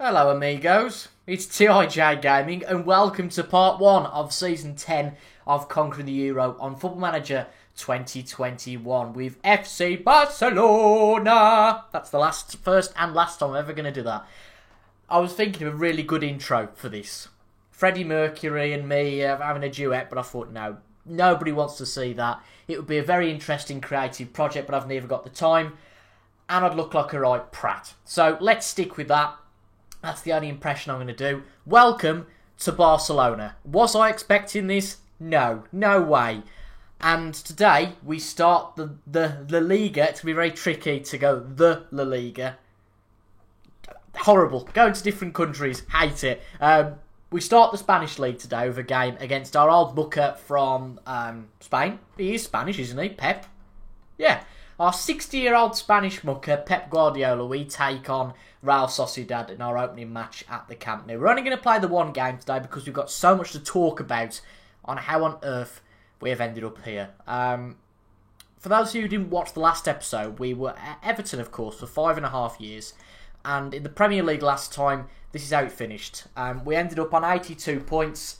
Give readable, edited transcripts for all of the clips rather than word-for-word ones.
Hello amigos, it's TIJ Gaming and welcome to part 1 of Season 10 of Conquering the Euro on Football Manager 2021 with FC Barcelona. That's the first and last time I'm ever going to do that. I was thinking of a really good intro for this. Freddie Mercury and me having a duet, but I thought no, nobody wants to see that. It would be a very interesting creative project, but I've never got the time and I'd look like a right prat. So let's stick with that. That's the only impression I'm going to do. Welcome to Barcelona. Was I expecting this? No, no way. And today we start the La Liga. It's going to be very tricky to go the La Liga. Horrible. Going to different countries. Hate it. We start the Spanish League today with a game against our old booker from Spain. He is Spanish, isn't he? Pep? Yeah. Our 60-year-old Spanish mucker, Pep Guardiola, we take on Real Sociedad in our opening match at the Camp Nou. We're only going to play the one game today because we've got so much to talk about on how on earth we have ended up here. For those of you who didn't watch the last episode, we were at Everton, of course, for 5.5 years. And in the Premier League last time, this is how it finished. We ended up on 82 points.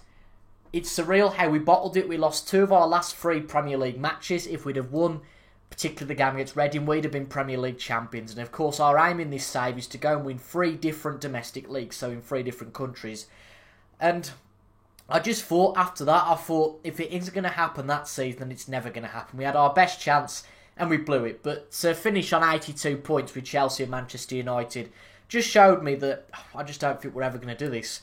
It's surreal how we bottled it. We lost 2 of our last 3 Premier League matches. If we'd have won, particularly the game against Reading, we'd have been Premier League champions. And of course, our aim in this save is to go and win 3 different domestic leagues, so in 3 different countries. And I just thought, after that, if it isn't going to happen that season, then it's never going to happen. We had our best chance and we blew it. But to finish on 82 points with Chelsea and Manchester United just showed me that I just don't think we're ever going to do this.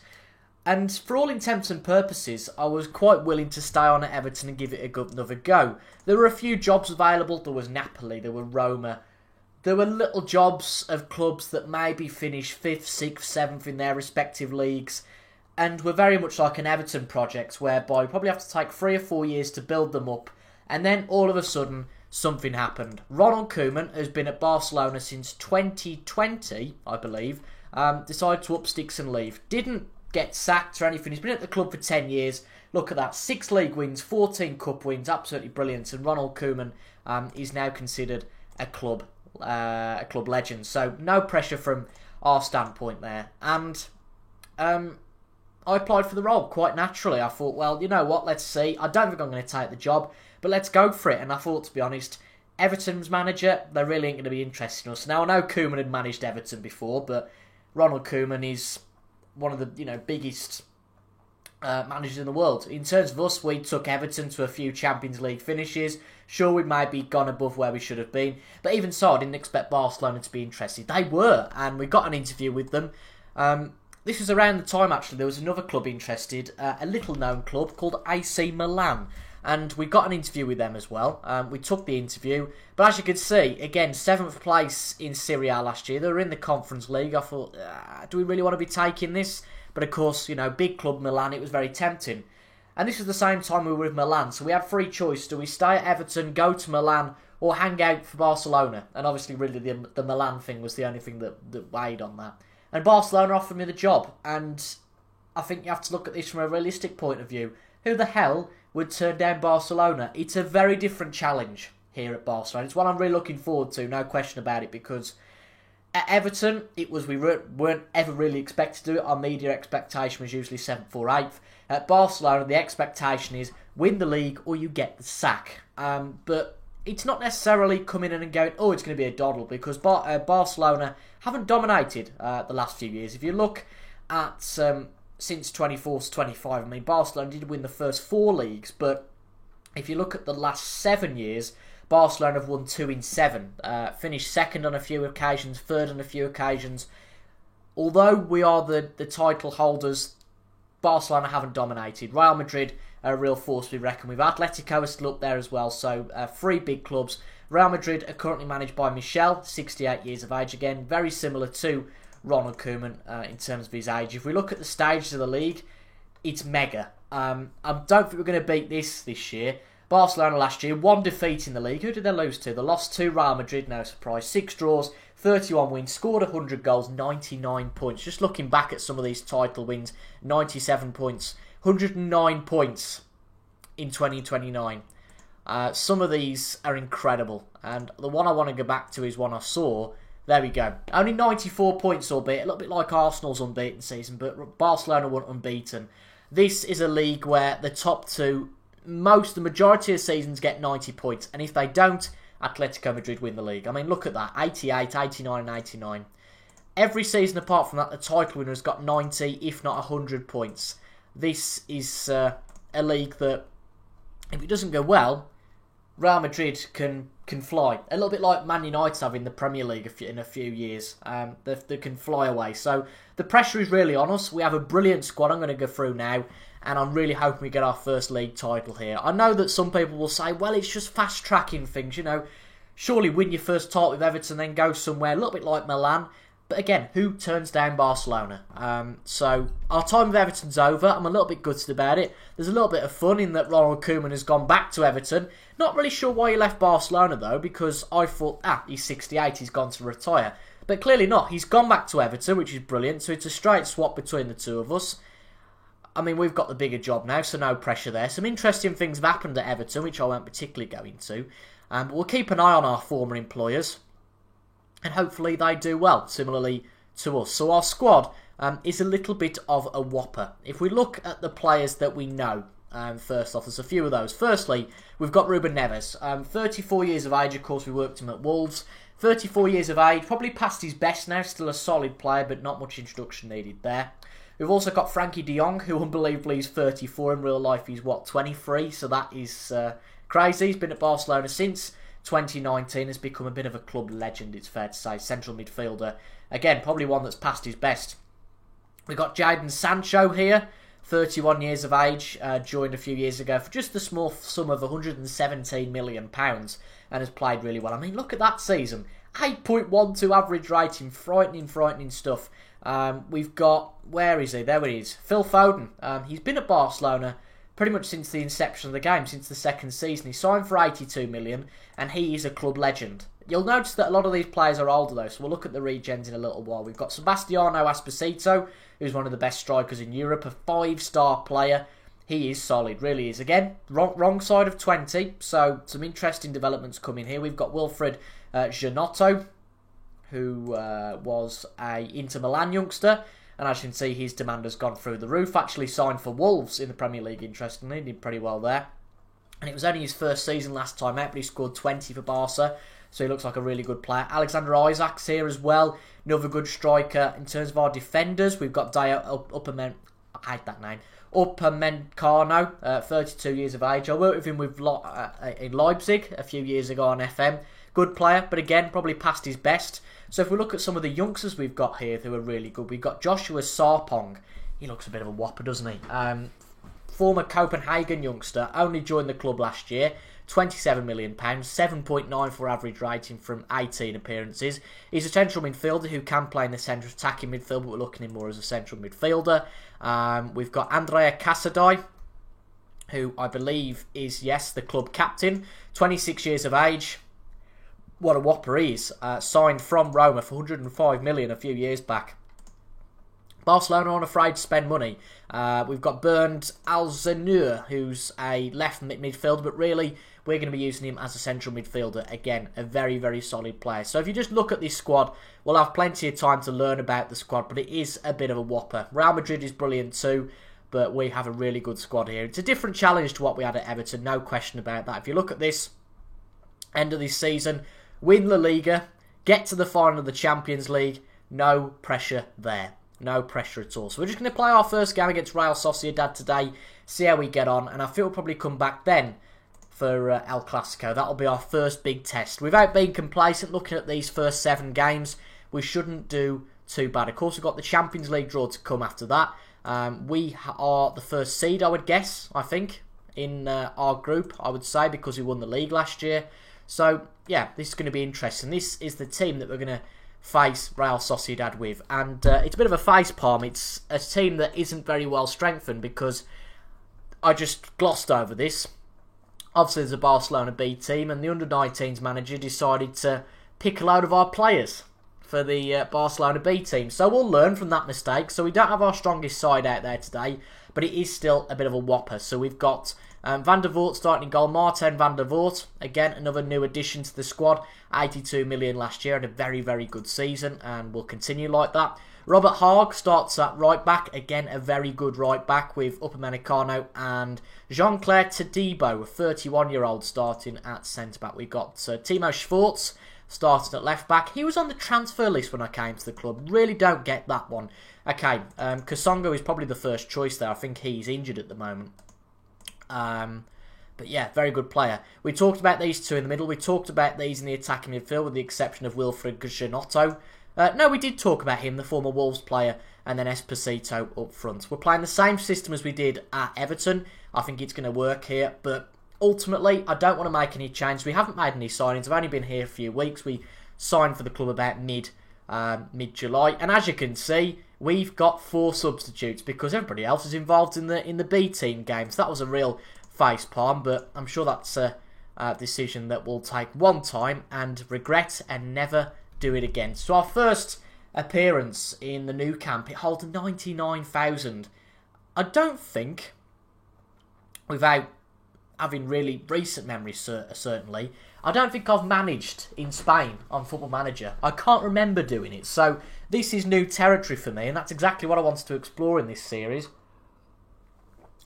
And for all intents and purposes, I was quite willing to stay on at Everton and give it another go. There were a few jobs available. There was Napoli, there were Roma. There were little jobs of clubs that maybe finished 5th, 6th, 7th in their respective leagues. And were very much like an Everton project, whereby you probably have to take 3 or 4 years to build them up. And then all of a sudden, something happened. Ronald Koeman has been at Barcelona since 2020, I believe. Decided to up sticks and leave. Didn't get sacked or anything. He's been at the club for 10 years. Look at that. 6 league wins, 14 cup wins. Absolutely brilliant. And Ronald Koeman is now considered a club legend. So no pressure from our standpoint there. And I applied for the role quite naturally. I thought, well, you know what? Let's see. I don't think I'm going to take the job, but let's go for it. And I thought, to be honest, Everton's manager, they really ain't going to be interested in us. Now, I know Koeman had managed Everton before, but Ronald Koeman is one of the biggest managers in the world. In terms of us, we took Everton to a few Champions League finishes. Sure, we might be gone above where we should have been, but even so, I didn't expect Barcelona to be interested. They were, and we got an interview with them. This was around the time, actually, there was another club interested, a little-known club called AC Milan. And we got an interview with them as well. We took the interview. But as you can see, again, 7th place in Serie A last year. They were in the Conference League. I thought, do we really want to be taking this? But of course, big club Milan, it was very tempting. And this was the same time we were with Milan. So we had free choice. Do we stay at Everton, go to Milan, or hang out for Barcelona? And obviously, really, the Milan thing was the only thing that weighed on that. And Barcelona offered me the job. And I think you have to look at this from a realistic point of view. Who the hell would turn down Barcelona? It's a very different challenge here at Barcelona. It's one I'm really looking forward to, no question about it, because at Everton, we weren't ever really expected to do it. Our media expectation was usually 7th or 8th. At Barcelona, the expectation is win the league or you get the sack. But it's not necessarily coming in and going, oh, it's going to be a doddle, because Barcelona haven't dominated the last few years. If you look at since 24 to 25, I mean, Barcelona did win the first 4 leagues, but if you look at the last 7 years, Barcelona have won 2 in 7, finished 2nd on a few occasions, 3rd on a few occasions. Although we are the title holders, Barcelona haven't dominated. Real Madrid are a real force to be reckoned with. Atletico are still up there as well, so 3 big clubs. Real Madrid are currently managed by Michel, 68 years of age, again, very similar to Ronald Koeman in terms of his age. If we look at the stages of the league, it's mega. I don't think we're going to beat this year. Barcelona last year, 1 defeat in the league. Who did they lose to? They lost to Real Madrid, no surprise. 6 draws, 31 wins, scored 100 goals, 99 points. Just looking back at some of these title wins, 97 points, 109 points in 2029. Some of these are incredible. And the one I want to go back to is one I saw There we go. Only 94 points, albeit a little bit like Arsenal's unbeaten season, but Barcelona weren't unbeaten. This is a league where the top two, the majority of seasons get 90 points, and if they don't, Atletico Madrid win the league. I mean, look at that, 88, 89 and 89. Every season apart from that, the title winner has got 90, if not 100 points. This is a league that, if it doesn't go well, Real Madrid can fly. A little bit like Man United have in the Premier League in a few years. They can fly away. So the pressure is really on us. We have a brilliant squad I'm going to go through now, and I'm really hoping we get our first league title here. I know that some people will say, well, it's just fast-tracking things, you know. Surely win your first title with Everton, then go somewhere a little bit like Milan. But again, who turns down Barcelona? So our time with Everton's over. I'm a little bit gutted about it. There's a little bit of fun in that Ronald Koeman has gone back to Everton. Not really sure why he left Barcelona though, because I thought, he's 68, he's gone to retire. But clearly not. He's gone back to Everton, which is brilliant. So it's a straight swap between the two of us. I mean, we've got the bigger job now, so no pressure there. Some interesting things have happened at Everton, which I won't particularly go into. But we'll keep an eye on our former employers. And hopefully they do well, similarly to us. So our squad is a little bit of a whopper. If we look at the players that we know, first off, there's a few of those. Firstly, we've got Ruben Neves. 34 years of age, of course, we worked him at Wolves. 34 years of age, probably past his best now, still a solid player, but not much introduction needed there. We've also got Frankie de Jong, who unbelievably is 34. In real life, he's, 23? So that is crazy. He's been at Barcelona since 2019, has become a bit of a club legend, it's fair to say. Central midfielder. Again, probably one that's past his best. We've got Jadon Sancho here, 31 years of age, joined a few years ago for just the small sum of £117 million and has played really well. I mean, look at that season. 8.12 average rating, frightening stuff. We've got, where is he? There he is. Phil Foden. He's been at Barcelona pretty much since the inception of the game, since the second season. He signed for 82 million, and he is a club legend. You'll notice that a lot of these players are older though, so we'll look at the regens in a little while. We've got Sebastiano Esposito, who's one of the best strikers in Europe, a 5-star player. He is solid, really is. Again, wrong side of 20, so some interesting developments coming here. We've got Wilfred Giannotto, who was a Inter Milan youngster. And as you can see, his demand has gone through the roof. Actually signed for Wolves in the Premier League, interestingly. Did pretty well there. And it was only his first season last time out, but he scored 20 for Barca. So he looks like a really good player. Alexander Isak's here as well. Another good striker. In terms of our defenders, we've got Upamecano, 32 years of age. I worked with him in Leipzig a few years ago on FM. Good player, but again, probably past his best. So if we look at some of the youngsters we've got here who are really good, we've got Joshua Sarpong. He looks a bit of a whopper, doesn't he? Former Copenhagen youngster, only joined the club last year. £27 million, 7.94 average rating from 18 appearances. He's a central midfielder who can play in the centre attacking midfield, but we're looking at him more as a central midfielder. We've got Andrea Casadei, who I believe is, the club captain. 26 years of age. What a whopper he is. Signed from Roma for 105 million a few years back. Barcelona aren't afraid to spend money. We've got Bernd Alzeneur, who's a left midfielder, but really we're going to be using him as a central midfielder. Again, a very, very solid player. So if you just look at this squad, we'll have plenty of time to learn about the squad, but it is a bit of a whopper. Real Madrid is brilliant too, but we have a really good squad here. It's a different challenge to what we had at Everton, no question about that. If you look at this, end of this season, win La Liga, get to the final of the Champions League, no pressure there. No pressure at all. So we're just going to play our first game against Real Sociedad today, see how we get on, and I feel we'll probably come back then for El Clasico. That'll be our first big test. Without being complacent, looking at these first 7 games, we shouldn't do too bad. Of course, we've got the Champions League draw to come after that. We are the first seed, I would guess, I think, in our group, I would say, because we won the league last year. So, yeah, this is going to be interesting. This is the team that we're going to face Real Sociedad with, and it's a bit of a facepalm. It's a team that isn't very well strengthened because I just glossed over this. Obviously there's a Barcelona B team, and the under-19s manager decided to pick a load of our players for the Barcelona B team, so we'll learn from that mistake. So we don't have our strongest side out there today, but it is still a bit of a whopper. So we've got Van der Voort starting in goal. Martin van der Voort, again, another new addition to the squad. 82 million last year, had a very, very good season and will continue like that. Robert Haag starts at right back. Again, a very good right back with Upamecano and Jean-Claire Todibo, a 31-year-old, starting at centre back. We've got Timo Schwartz starting at left back. He was on the transfer list when I came to the club. Really don't get that one. Okay, Kasongo is probably the first choice there. I think he's injured at the moment. But yeah, very good player. We talked about these two in the middle. We talked about these in the attacking midfield with the exception of Wilfried Giannotto. No, we did talk about him, the former Wolves player, and then Esposito up front. We're playing the same system as we did at Everton. I think it's going to work here, but ultimately, I don't want to make any changes. We haven't made any signings. I've only been here a few weeks. We signed for the club about mid-July, and as you can see, we've got 4 substitutes because everybody else is involved in the B team games. That was a real face palm, but I'm sure that's a decision that will take one time and regret and never do it again. So our first appearance in the new camp, it holds 99,000. I don't think, without having really recent memories certainly, I don't think I've managed in Spain on Football Manager. I can't remember doing it, so this is new territory for me, and that's exactly what I wanted to explore in this series.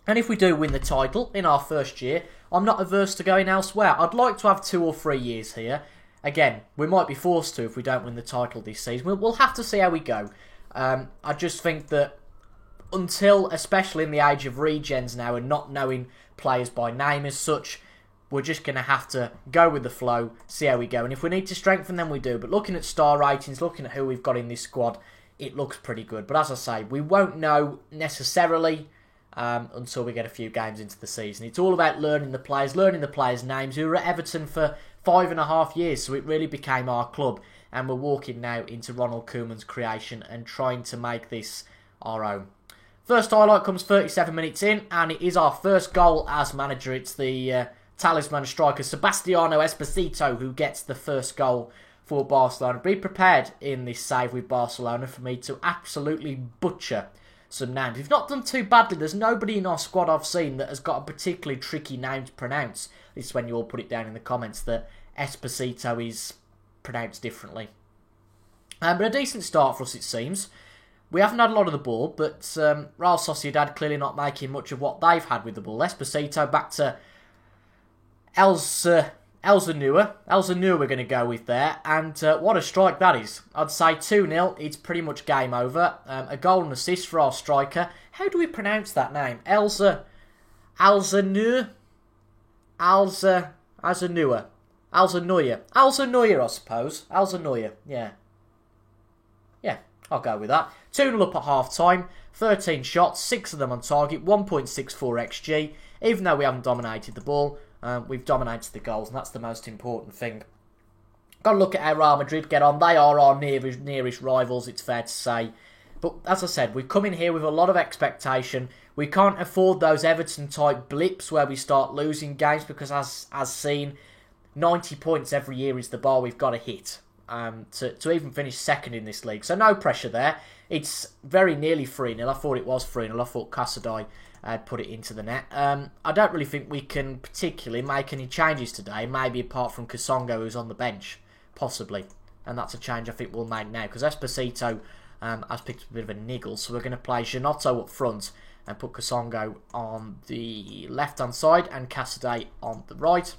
And if we do win the title in our first year, I'm not averse to going elsewhere. I'd like to have 2 or 3 years here. Again, we might be forced to if we don't win the title this season. We'll have to see how we go. I just think that until, especially in the age of regens now and not knowing players by name as such, we're just going to have to go with the flow, see how we go. And if we need to strengthen, then we do. But looking at star ratings, looking at who we've got in this squad, it looks pretty good. But as I say, we won't know necessarily until we get a few games into the season. It's all about learning the players' names, who were at Everton for 5.5 years, so it really became our club, and we're walking now into Ronald Koeman's creation and trying to make this our own. First highlight comes 37 minutes in, and it is our first goal as manager. It's the talisman striker Sebastiano Esposito who gets the first goal for Barcelona. Be prepared in this save with Barcelona for me to absolutely butcher some names. We've not done too badly. There's nobody in our squad I've seen that has got a particularly tricky name to pronounce. This is when you all put it down in the comments that Esposito is pronounced differently. But a decent start for us, it seems. We haven't had a lot of the ball, but Real Sociedad clearly not making much of what they've had with the ball. Esposito back to Elzanua. Elzanua we're going to go with there. And what a strike that is. I'd say 2-0. It's pretty much game over. A goal and assist for our striker. How do we pronounce that name? Elzanua, I suppose. Alzanua, yeah. Yeah, I'll go with that. 2-0 up at half-time. 13 shots, 6 of them on target, 1.64 XG. Even though we haven't dominated the ball, we've dominated the goals, and that's the most important thing. Got to look at how Real Madrid get on. They are our nearest rivals, it's fair to say. But as I said, we've come in here with a lot of expectation. We can't afford those Everton-type blips where we start losing games because, as seen, 90 points every year is the bar we've got to hit to even finish second in this league. So no pressure there. It's very nearly 3-0. I thought it was 3-0. I thought Casadei had put it into the net. I don't really think we can particularly make any changes today, maybe apart from Kasongo, who's on the bench, possibly. And that's a change I think we'll make now, because Esposito has picked up a bit of a niggle, so we're going to play Giannotto up front and put Kasongo on the left-hand side and Casadei on the right.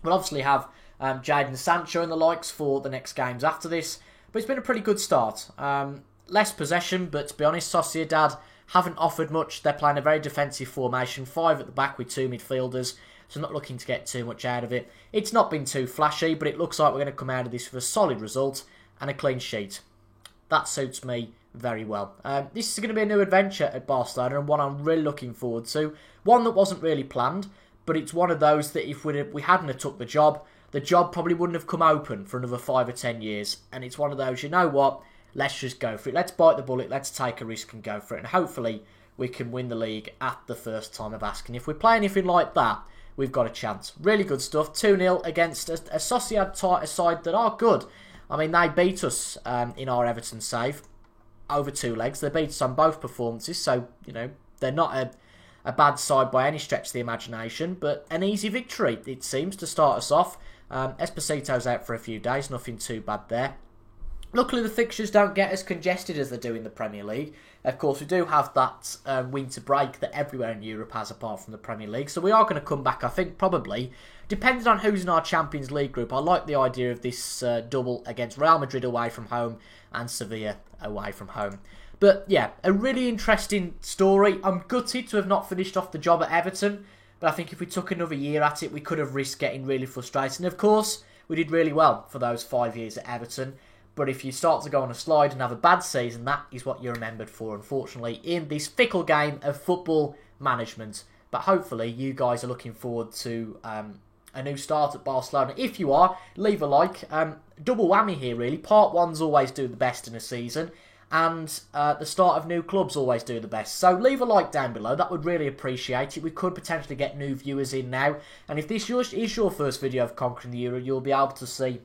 We'll obviously have Jadon Sancho and the likes for the next games after this, but it's been a pretty good start. Less possession, but to be honest, Sociedad haven't offered much. They're playing a very defensive formation, 5 at the back with 2 midfielders, so not looking to get too much out of it. It's not been too flashy, but it looks like we're going to come out of this with a solid result and a clean sheet. That suits me very well. This is going to be a new adventure at Barcelona, and one I'm really looking forward to. One that wasn't really planned, but it's one of those that if we hadn't have took the job probably wouldn't have come open for another 5 or 10 years. And it's one of those, you know what, let's just go for it. Let's bite the bullet, let's take a risk and go for it. And hopefully we can win the league at the first time of asking. If we play anything like that, we've got a chance. Really good stuff. 2-0 against a Sociedad side that are good. I mean, they beat us in our Everton save over 2 legs. They beat us on both performances, so, you know, they're not a bad side by any stretch of the imagination, but an easy victory, it seems, to start us off. Esposito's out for a few days, nothing too bad there. Luckily, the fixtures don't get as congested as they do in the Premier League. Of course, we do have that winter break that everywhere in Europe has, apart from the Premier League. So we are going to come back, I think, probably, depending on who's in our Champions League group. I like the idea of this double against Real Madrid away from home and Sevilla away from home. But yeah, a really interesting story. I'm gutted to have not finished off the job at Everton, but I think if we took another year at it, we could have risked getting really frustrated. And of course, we did really well for those 5 years at Everton. But if you start to go on a slide and have a bad season, that is what you're remembered for, unfortunately, in this fickle game of football management. But hopefully, you guys are looking forward to a new start at Barcelona. If you are, leave a like. Double whammy here, really. Part ones always do the best in a season, and the start of new clubs always do the best. So leave a like down below. That would really appreciate it. We could potentially get new viewers in now. And if this is your first video of Conquering the Euro, you'll be able to see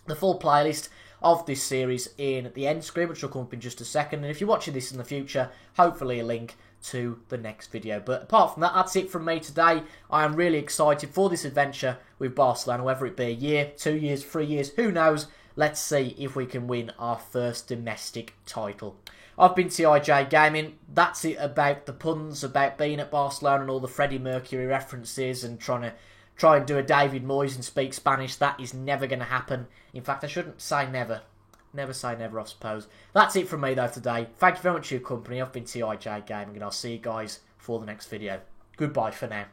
the full playlist of this series in the end screen, which will come up in just a second. And if you're watching this in the future, hopefully a link to the next video. But apart from that, that's it from me today. I am really excited for this adventure with Barcelona, whether it be a year, 2 years, 3 years, who knows. Let's see if we can win our first domestic title. I've been TIJ Gaming. That's it about the puns, about being at Barcelona and all the Freddie Mercury references and try and do a David Moyes and speak Spanish. That is never going to happen. In fact, I shouldn't say never. Never say never, I suppose. That's it from me, though, today. Thank you very much for your company. I've been TIJ Gaming, and I'll see you guys for the next video. Goodbye for now.